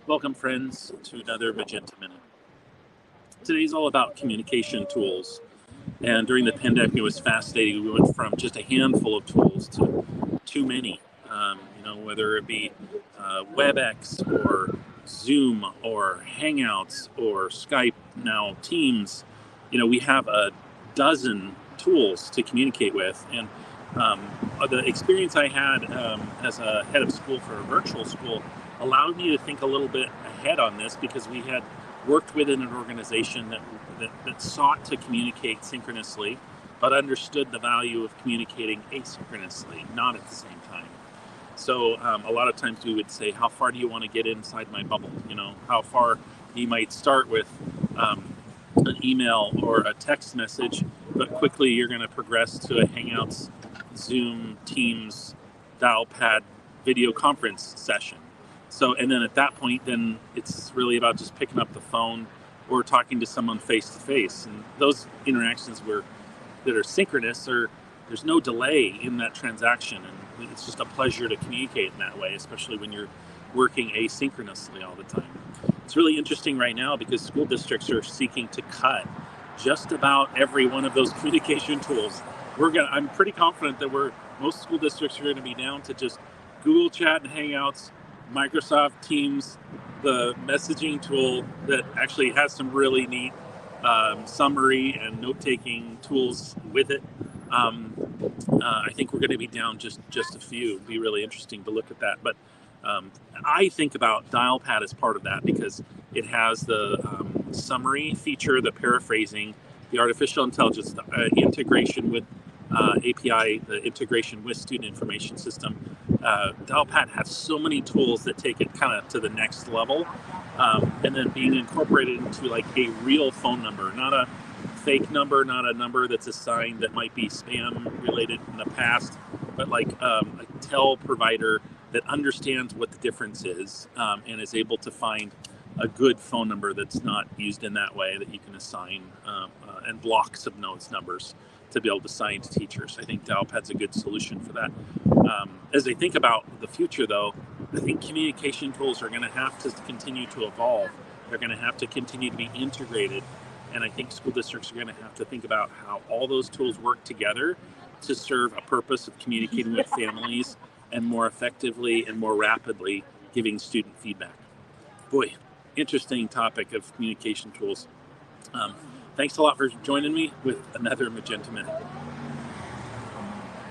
Welcome, friends, to another Magenta Minute. Today's all about communication tools. And during the pandemic, it was fascinating. We went from just a handful of tools to too many. Whether it be WebEx or Zoom or Hangouts or Skype, now Teams. We have a dozen tools to communicate with. And um, the experience I had as a head of school for a virtual school allowed me to think a little bit ahead on this because we had worked within an organization that sought to communicate synchronously, but understood the value of communicating asynchronously, not at the same time. So a lot of times we would say, how far do you want to get inside my bubble? How far you might start with an email or a text message, but quickly you're going to progress to a Hangouts, Zoom, Teams, DialPad video conference session. So, and then at that point, then it's really about just picking up the phone or talking to someone face to face. And those interactions that are synchronous, or there's no delay in that transaction, and it's just a pleasure to communicate in that way, especially when you're working asynchronously all the time. It's really interesting right now because school districts are seeking to cut just about every one of those communication tools. I'm pretty confident that most school districts are going to be down to just Google Chat and Hangouts, Microsoft Teams, the messaging tool that actually has some really neat summary and note-taking tools with it. I think we're going to be down just a few. It'd be really interesting to look at that. But I think about DialPad as part of that because it has the summary feature, the paraphrasing, the artificial intelligence, the integration with API, the integration with student information system. DialPad has so many tools that take it kind of to the next level, and then being incorporated into like a real phone number, not a fake number, not a number that's assigned that might be spam related in the past, but like a tel provider that understands what the difference is and is able to find a good phone number that's not used in that way, that you can assign and blocks of notes numbers to be able to assign to teachers. I think DialPad's a good solution for that. As I think about the future, though, I think communication tools are going to have to continue to evolve. They're going to have to continue to be integrated. And I think school districts are going to have to think about how all those tools work together to serve a purpose of communicating with families and more effectively and more rapidly giving student feedback. Boy, interesting topic of communication tools. Thanks a lot for joining me with another Magenta Minute.